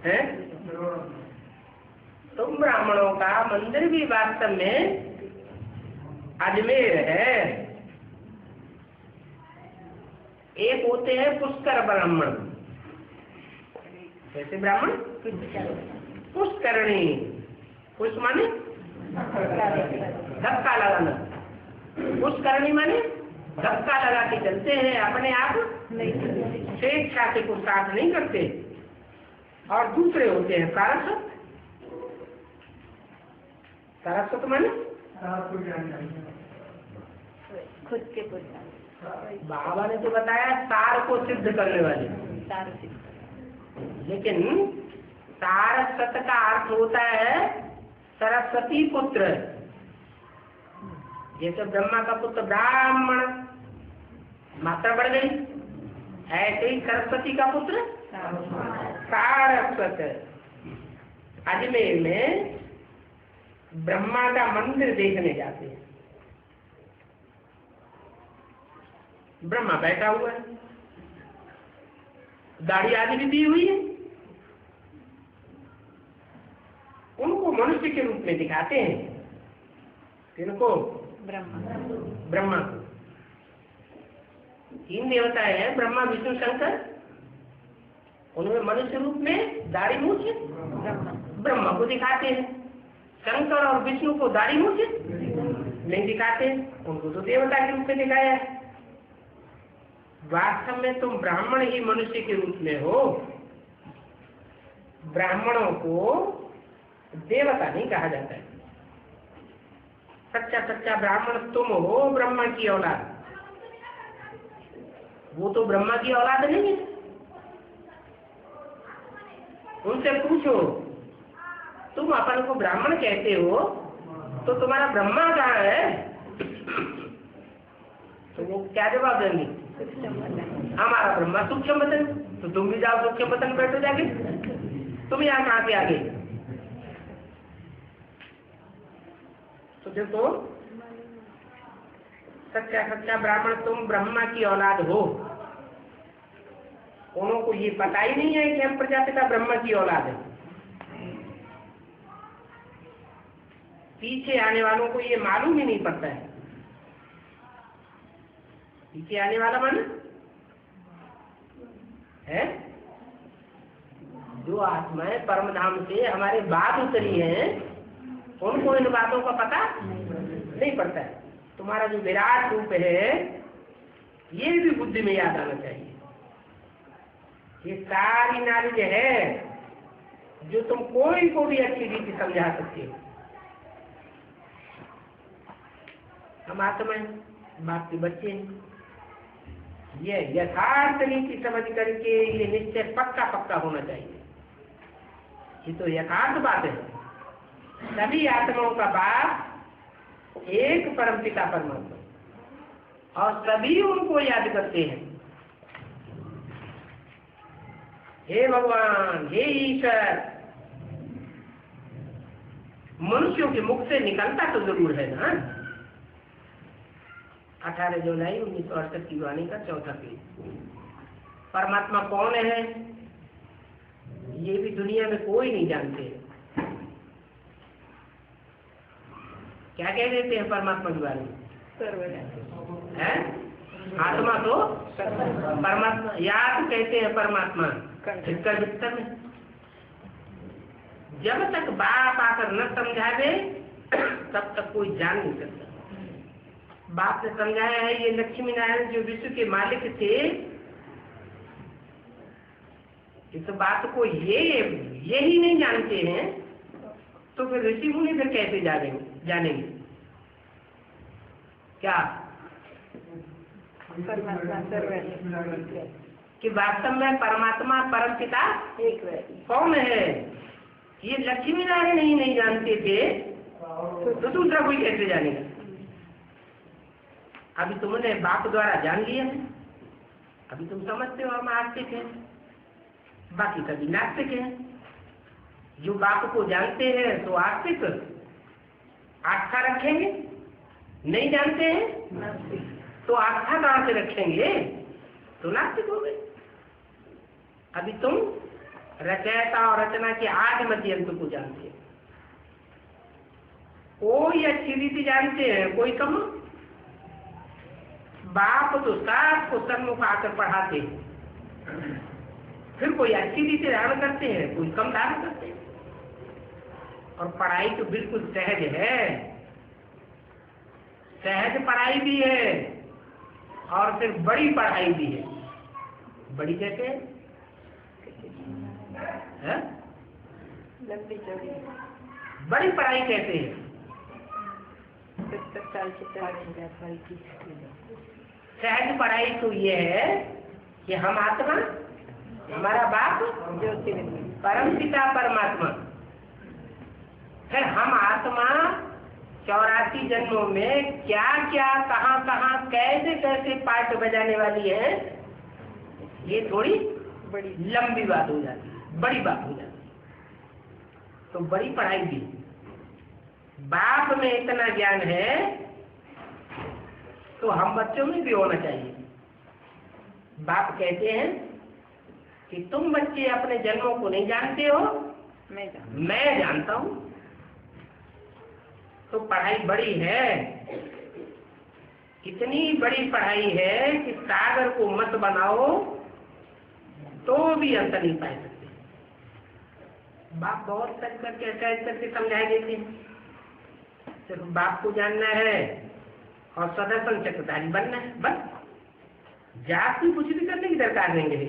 Speaker 1: है। तुम ब्राह्मणों का मंदिर भी वास्तव में अजमेर है। एक होते हैं पुष्कर ब्राह्मण। कैसे ब्राह्मण? पुष्करणी। पुष्प माने धक्का लगाना, पुष्करणी माने धक्का लगा के चलते हैं, अपने आप स्वेच्छा से कुछ साथ नहीं करते। और दूसरे होते हैं सारस्वत। सारस्वत माने
Speaker 2: खुद के पुरुष।
Speaker 1: बाबा ने तो बताया सार को सिद्ध करने वाले, लेकिन सारस्वत का अर्थ होता है सरस्वती पुत्र। जैसे ब्रह्मा का पुत्र ब्राह्मण, मात्रा बढ़ गई, ऐसे ही सरस्वती का पुत्र सारस्वत। अजमेर में ब्रह्मा का मंदिर देखने जाते हैं, ब्रह्मा बैठा हुआ है, दाढ़ी आदि भी दी हुई है, उनको मनुष्य के रूप में दिखाते हैं। किनको? ब्रह्मा को। 3 देवताएं हैं, ब्रह्मा विष्णु शंकर, उनमें मनुष्य रूप में दाढ़ी मूछ ब्रह्मा को दिखाते हैं। शंकर और विष्णु को दाढ़ी मूछ नहीं दिखाते, उनको तो देवता के रूप में दिखाया है। वास्तव में तुम ब्राह्मण ही मनुष्य के रूप में हो, ब्राह्मणों को देवता नहीं कहा जाता है। सच्चा सच्चा ब्राह्मण तुम हो, ब्रह्मा की औलाद। वो तो ब्रह्मा की औलाद नहीं है। उनसे पूछो, तुम अपन को ब्राह्मण कहते हो तो तुम्हारा ब्रह्मा कहाँ है? तो वो क्या जवाब देंगे? हमारा ब्रह्मा सूक्ष्म बदन। तो तुम भी जाओ सूक्ष्म बदन बैठो जाके, तुम यहाँ कहाँ से आ गए? तो देखो, सच्चा सच्चा ब्राह्मण तुम ब्रह्मा की औलाद हो। उनको ये पता ही नहीं है कि हम प्रजापिता ब्रह्मा की औलाद है। पीछे आने वालों को ये मालूम ही नहीं पड़ता है। पीछे आने वाला मन है जो आत्माएं परम धाम से हमारे बाद उतरी हैं, उनको इन बातों का पता नहीं पड़ता है। तुम्हारा जो विराट रूप है, ये भी बुद्धि में याद आना चाहिए। ये सारी नॉलेज है जो तुम कोई को भी अच्छी रीति समझा सकते हो। हम आत्मा बाप के बच्चे हैं। ये यथार्थ रीति समझ करके ये निश्चय पक्का पक्का होना चाहिए। ये तो यथार्थ बात है। सभी आत्माओं का बाप एक परमपिता परमात्मा, और सभी उनको याद करते हैं। हे भगवान, हे ईश्वर। मनुष्यों के मुख से निकलता तो जरूर है ना। 18 जुलाई 1968 की वाणी का 4था पेज। परमात्मा कौन है ये भी दुनिया में कोई नहीं जानते। क्या कह देते हैं परमात्मा के बारे में? है आत्मा तो परमात्मा, याद कहते हैं परमात्मा इसका भीतर में। जब तक बाप आकर न समझावे तब तक कोई जान नहीं सकता। बाप ने समझाया है ये लक्ष्मी नारायण जो विश्व के मालिक थे, इस बात को ये ही नहीं जानते हैं, तो फिर ऋषि मुनि फिर कैसे जानेंगे? क्या
Speaker 2: परमात्मा
Speaker 1: कि वास्तव में परमात्मा परम पिता कौन है ये लक्ष्मी नारायण ही नहीं जानते थे, तो दूसरा कोई कैसे जानेगा? अभी तुमने बाप द्वारा जान लिया है, अभी तुम समझते हो हम आस्तिक हैं, बाकी सभी नास्तिक हैं। जो बाप को जानते हैं तो आस्तिक आस्था रखेंगे, नहीं जानते हैं तो आस्था कहाँ से रखेंगे? तो नास्तिक हो गए। अभी तुम रचयिता और रचना के आदि मध्यंत को जानते हैं। कोई अच्छी रीति जानते हैं, कोई कम। बाप तो सबको सन्मुख आकर पढ़ाते हैं, फिर कोई अच्छी रीति धारण करते हैं, कोई कम धारण करते हैं। और पढ़ाई तो बिल्कुल सहज है, सहज पढ़ाई भी है और फिर बड़ी पढ़ाई भी है। बड़ी कैसे है?
Speaker 2: लंबी चौड़ी
Speaker 1: बड़ी पढ़ाई कैसे है?
Speaker 2: 70 साल से पढ़ाई की।
Speaker 1: सहज पढ़ाई तो ये है कि हम आत्मा, हमारा बाप परम पिता परमात्मा। फिर हम आत्मा 84 जन्मों में क्या क्या कहाँ कहाँ कैसे कैसे पार्ट बजाने वाली है, ये थोड़ी
Speaker 2: बड़ी
Speaker 1: लंबी बात हो जाती है, बड़ी बात हो जाती है। तो बड़ी पढ़ाई भी, बाप में इतना ज्ञान है तो हम बच्चों में भी होना चाहिए। बाप कहते हैं कि तुम बच्चे अपने जन्मों को नहीं जानते हो, मैं जानता हूं। तो पढ़ाई बड़ी है, इतनी बड़ी पढ़ाई है कि सागर को मत बनाओ तो भी अंत नहीं पा सकते। बाप बहुत सच करके ऐसा करके समझाई देते हैं। सिर्फ बाप को जानना है और सदस्य चक्रधारी बनना है, बस। जात की कुछ भी करने की दरकार नहीं है।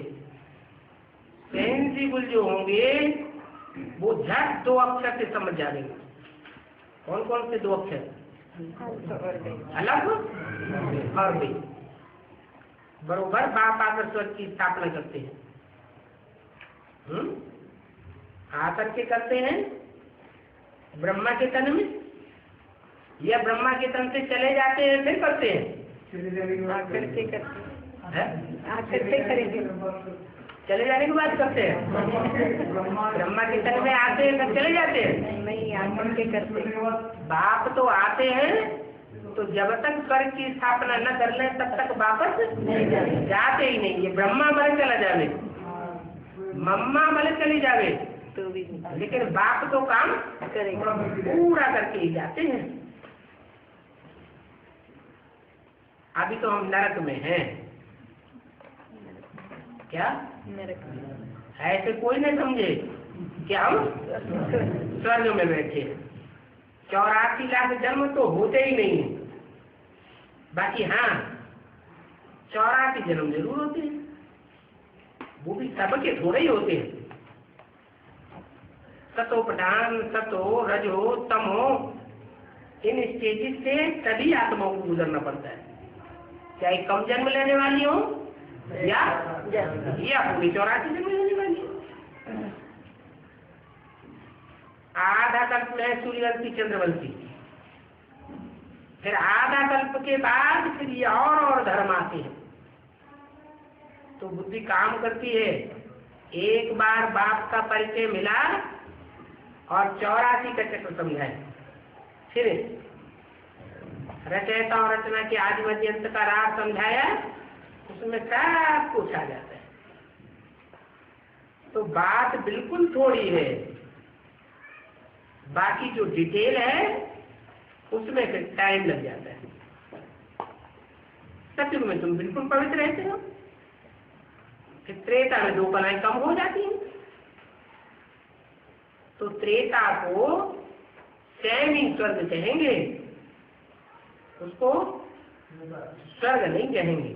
Speaker 1: सेंसिबल जो होंगे वो झट 2 अक्षर से समझ जाएंगे। कौन कौन से 2 अक्षर? अलग और भी। बरोबर बाप आकर स्वर्ग की स्थापना करते हैं। आकर के करते हैं ब्रह्मा के तन में, या ब्रह्मा के तन से चले जाते हैं फिर करते हैं?
Speaker 2: आकर के करते
Speaker 1: हैं?
Speaker 2: आकर के करेंगे,
Speaker 1: चले जाने के बाद करते हैं। ब्रह्मा के तन में आते हैं फिर चले जाते हैं?
Speaker 2: नहीं, आकर के करते।
Speaker 1: बाप तो आते हैं तो जब तक स्वर्ग की स्थापना न कर ले तब तक वापस
Speaker 2: नहीं
Speaker 1: जाते ही नहीं। ये ब्रह्मा मरे चला जावे, मम्मा मरे चली जावे,
Speaker 2: तो भी
Speaker 1: लेकिन बाप तो काम
Speaker 2: करेगा,
Speaker 1: पूरा करके ही जाते हैं। अभी तो हम नरक में हैं। क्या
Speaker 2: नरक
Speaker 1: ऐसे कोई नहीं समझे कि हम स्वर्ग में बैठे हैं। 84 लाख जन्म तो होते ही नहीं है। बाकी हाँ 84 जन्म जरूर होते हैं, वो भी सबके थोड़े ही होते हैं। सतो प्रधान, सतो रजो तमो, इन स्टेजेस से सभी आत्माओं को गुजरना पड़ता है, चाहे कम जन्म लेने वाली हो या पूरी 84 जन्म लेने वाली हो। आधा कल्प में सूर्यवंशी चंद्रवंशी, फिर आधा कल्प के बाद फिर ये और धर्म आते हैं। तो बुद्धि काम करती है। एक बार बाप का परिचय मिला और 84 का चक्र समझाए, फिर रचयिता और रचना के आदि मध्य अंत का राह समझाया, उसमें सब कुछ आ जाता है। तो बात बिल्कुल थोड़ी है, बाकी जो डिटेल है उसमें फिर टाइम लग जाता है। सतयुग में तुम बिल्कुल पवित्र रहते हो, फिर त्रेता में 2 कलाएं कम हो जाती हैं। तो त्रेता को सेमी स्वर्ग कहेंगे, उसको स्वर्ग नहीं कहेंगे।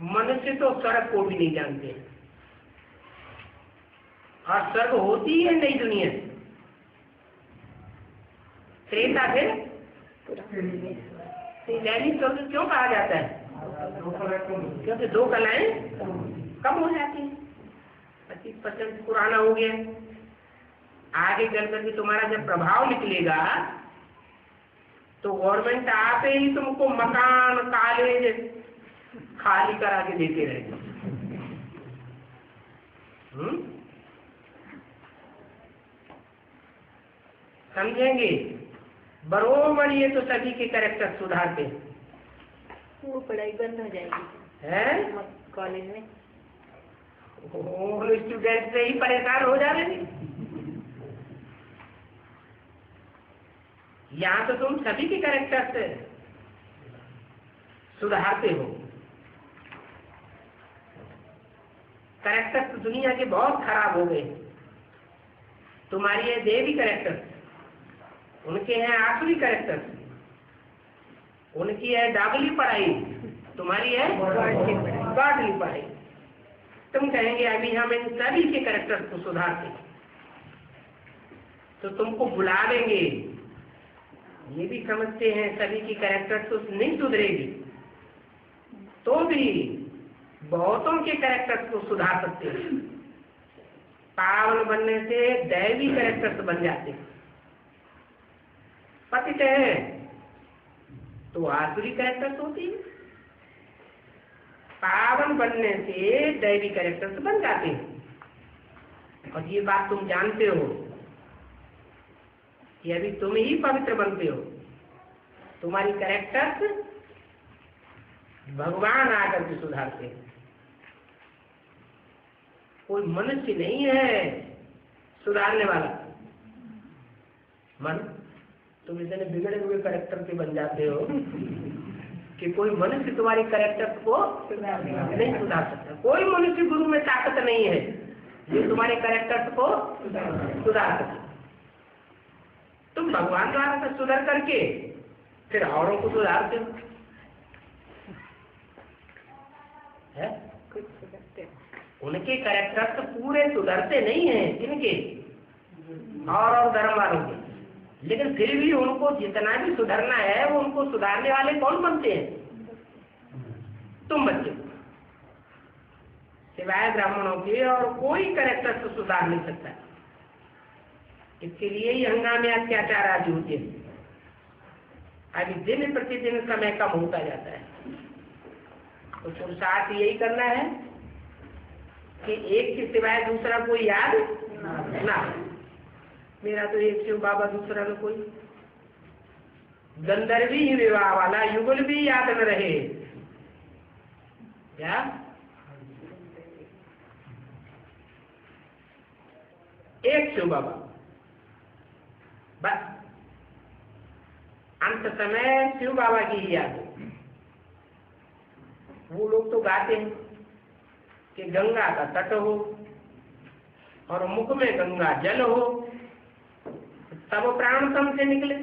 Speaker 1: मनुष्य तो स्वर्ग को भी नहीं जानते, और स्वर्ग होती है नई दुनिया। त्रेता फिर सैनिक स्वर्ग क्यों कहा जाता है? क्योंकि 2 कलाएं कम हो जाती हैं, 25% पुराना हो गया। आगे चल करके तुम्हारा जब प्रभाव निकलेगा तो गवर्नमेंट आप ही तुमको मकान कॉलेज खाली करा के देते रहेगी। समझेंगे? बरोबर ये तो सभी के कैरेक्टर सुधारते हैं।
Speaker 2: वो पढ़ाई बंद हो जाएगी
Speaker 1: है
Speaker 2: कॉलेज में,
Speaker 1: स्टूडेंट से ही परेशान हो जाएंगे। यहाँ तो तुम सभी के कैरेक्टर से सुधारते हो। कैरेक्टर तो दुनिया के बहुत खराब हो गए। तुम्हारी है देवी कैरेक्टर, उनके हैं आसुरी कैरेक्टर, उनकी है डाबली पढ़ाई, तुम्हारी है गॉडली पढ़ाई। तुम कहेंगे अभी हम इन सभी के कैरेक्टर को सुधारते, तो तुमको बुलावेंगे। ये भी समझते हैं सभी की कैरेक्टर तो नहीं सुधरेगी, तो भी बहुतों के कैरेक्टर्स को सुधार सकते हैं। पावन बनने से दैवी कैरेक्टर्स बन जाते हैं। पतित है तो आसुरी कैरेक्टर्स होती है। पावन बनने से दैवी कैरेक्टर्स बन जाते हैं। और ये बात तुम जानते हो कि अभी तुम ही पवित्र बनते हो। तुम्हारी कैरेक्टर्स भगवान आकर के सुधारते हैं। कोई मनुष्य नहीं है सुधारने वाला। मन तुम इतने बिगड़े हुए कैरेक्टर के बन जाते हो कि कोई मनुष्य तुम्हारी कैरेक्टर को नहीं सुधार सकता। कोई मनुष्य गुरु में ताकत नहीं है जो तुम्हारे कैरेक्टर को सुधार सके। तुम भगवान द्वारा से सुधार करके फिर औरों को सुधारते हो। है?
Speaker 2: कुछ सुधरते
Speaker 1: उनके कैरेक्टर तो पूरे सुधरते नहीं हैं इनके और धर्म वालों के, लेकिन फिर भी उनको जितना भी सुधरना है वो उनको सुधारने वाले कौन बनते हैं? तुम बच्चे, सिवाय ब्राह्मणों के और कोई कैरेक्टर तो सुधार नहीं सकता। इसके लिए ही हंगामे अत्याचार आदि होते हैं। अभी दिन प्रतिदिन समय कम होता जाता है। तो पुरुषार्थ यही करना है कि एक के सिवाय दूसरा कोई याद ना। मेरा तो एक शिव बाबा, दूसरा न कोई। गंधर्वी विवाह वाला युगल भी याद न रहे क्या? एक शिव बाबा बस। अंत समय शिव बाबा की ही याद। वो लोग तो गाते हैं कि गंगा का तट हो और मुख में गंगा जल हो, तब प्राण तम से निकले।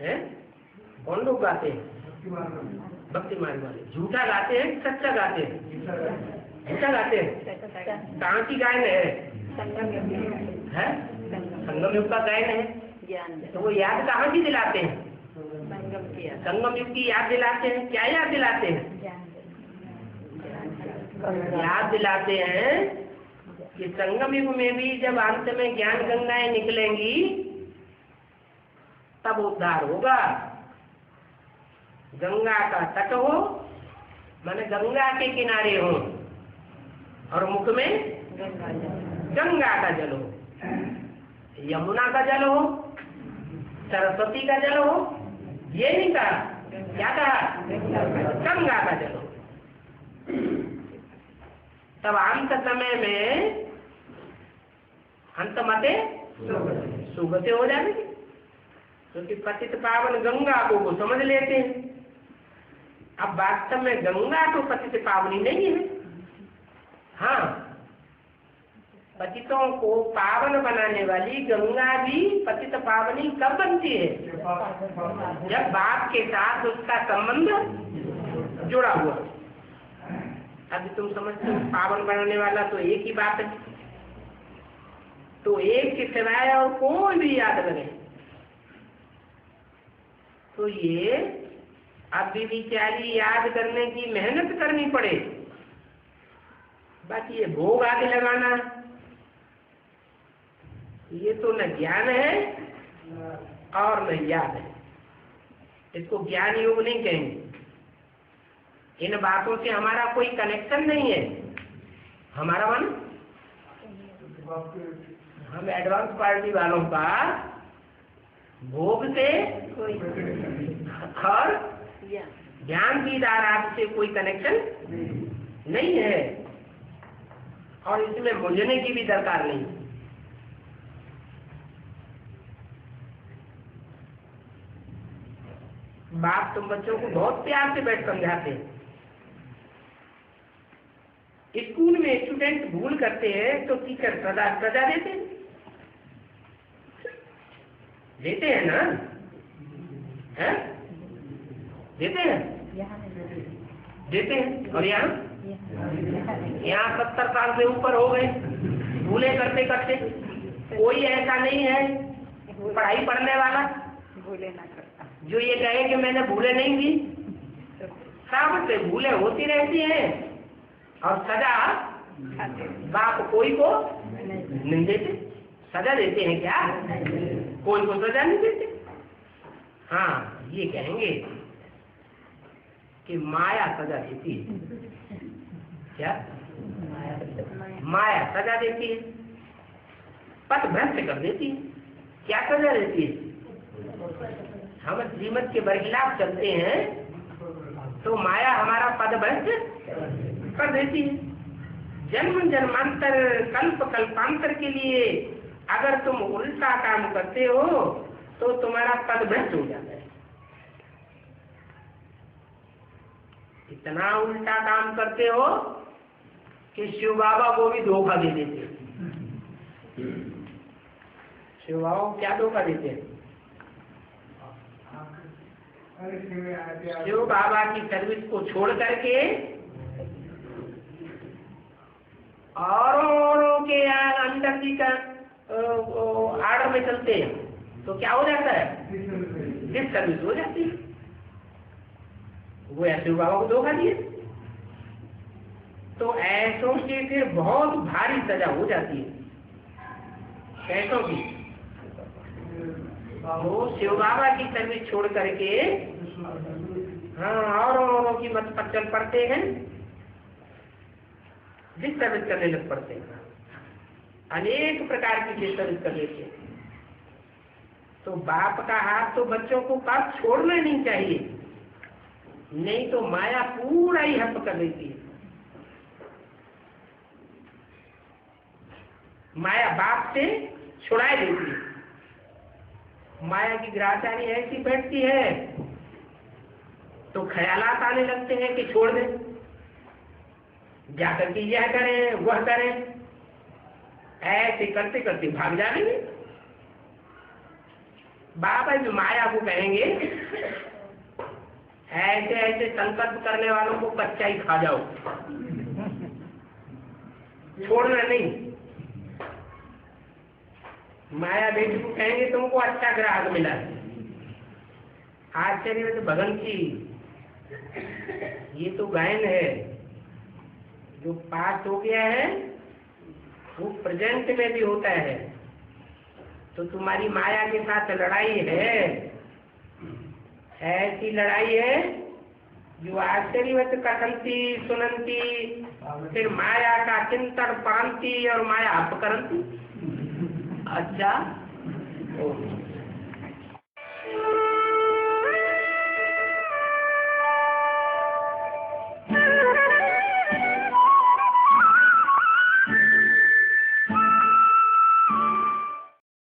Speaker 1: हैं? कौन लोग गाते हैं? भक्ति मार्ग वाले। झूठा गाते हैं, सच्चा गाते हैं? झूठा गाते हैं। कहाँ की गायन है? संगम युग का गायन है। तो वो याद कहाँ की दिलाते हैं? संगम युग की याद दिलाते हैं। क्या याद दिलाते हैं? याद दिलाते हैं कि संगम युग में भी जब अंत में ज्ञान गंगाएं निकलेंगी तब उद्धार होगा। गंगा का तट हो माने गंगा के किनारे हो और मुख में गंगा का जल हो, यमुना का जल हो, सरस्वती का जल हो। ये नहीं कहा, क्या कहा? गंगा का जल हो। तब अंत समय में अंत मते सुगते हो जाएंगे, क्योंकि पतित पावन गंगा को वो समझ लेते हैं। अब वास्तव में गंगा तो पतित पावनी नहीं है। हाँ, पतितों को पावन बनाने वाली गंगा भी पतित पावनी कब बनती है? जब बाप के साथ उसका संबंध जुड़ा हुआ। अभी तुम समझते हो पावन बनाने वाला तो एक ही बात है। तो एक के सिवाय और कोई भी याद करे तो ये अभी विचारी याद करने की मेहनत करनी पड़े। बाकी ये भोग आदि लगाना ये तो न ज्ञान है और न याद है। इसको ज्ञान योग नहीं कहेंगे। इन बातों से हमारा कोई कनेक्शन नहीं है। हमारा मन हम एडवांस पार्टी वालों का भोग से और ज्ञान की धारा से कोई कनेक्शन नहीं है और इसमें मुझने की भी दरकार नहीं। बाप तुम बच्चों को बहुत प्यार से बैठ समझाते हैं। स्कूल में स्टूडेंट भूल करते हैं तो टीचर सजा देते हैं ना? है? देते हैं और यहाँ 70 साल से ऊपर हो गए भूले करते करते। कोई ऐसा नहीं है पढ़ाई पढ़ने वाला
Speaker 2: भूले ना करता
Speaker 1: जो ये कहे कि मैंने भूले नहीं की। सब से भूले होती रहती हैं और सजा बाप कोई को नहीं देते। सजा देते हैं क्या? कोई को सजा नहीं देते। हाँ, ये कहेंगे कि माया सजा देती है। क्या? माया सजा देती है, पथ भ्रष्ट कर देती है। क्या सजा देती है? हम श्रीमत के बरखिलाफ चलते हैं तो माया हमारा पद भ्रष्ट कर देती है। जन्म जन्मांतर कल्प कल्पांतर के लिए अगर तुम उल्टा काम करते हो तो तुम्हारा पद भ्रष्ट हो जाता है। इतना उल्टा काम करते हो कि शिव बाबा को भी धोखा दे देते हैं। शिव बाबा को क्या धोखा देते हैं? शिव बाबा की सर्विस को छोड़ करके औरों के अंदर जी का आर्डर में चलते हैं तो क्या हो जाता है? डिस सर्विस हो जाती है। वो शिव बाबा को धोखा दिए तो ऐसों की फिर बहुत भारी सजा हो जाती है। कैसों की? वो शिव बाबा की सर्विस छोड़ करके हाँ औरों की मत पर चल पड़ते हैं, डिस सर्विस करने लग पड़ते हैं। अनेक प्रकार की डिस सर्विस कर लेते हैं। तो बाप का हाथ तो बच्चों को पास छोड़ना नहीं चाहिए, नहीं तो माया पूरा ही हप कर देती है। माया बाप से छुड़ाई देती है। माया की ग्राचारी ऐसी बैठती है तो ख्यालात आने लगते हैं कि छोड़ दें, जाकर के यह करें वह करें, ऐसे करते करते भाग जाएंगे। बाबा भी माया को कहेंगे ऐसे ऐसे संकल्प करने वालों को कच्चा ही खा जाओ, छोड़ना नहीं। माया बेटी को कहेंगे तुमको अच्छा ग्राहक मिला है। आश्चर्य तो भगन की ये तो गायन है, जो पास हो गया है वो प्रेजेंट में भी होता है। तो तुम्हारी माया के साथ लड़ाई है, ऐसी लड़ाई है जो आश्चर्यवत कथंती सुनंती, फिर माया का चिंतन पांती और माया अपकरंती। अच्छा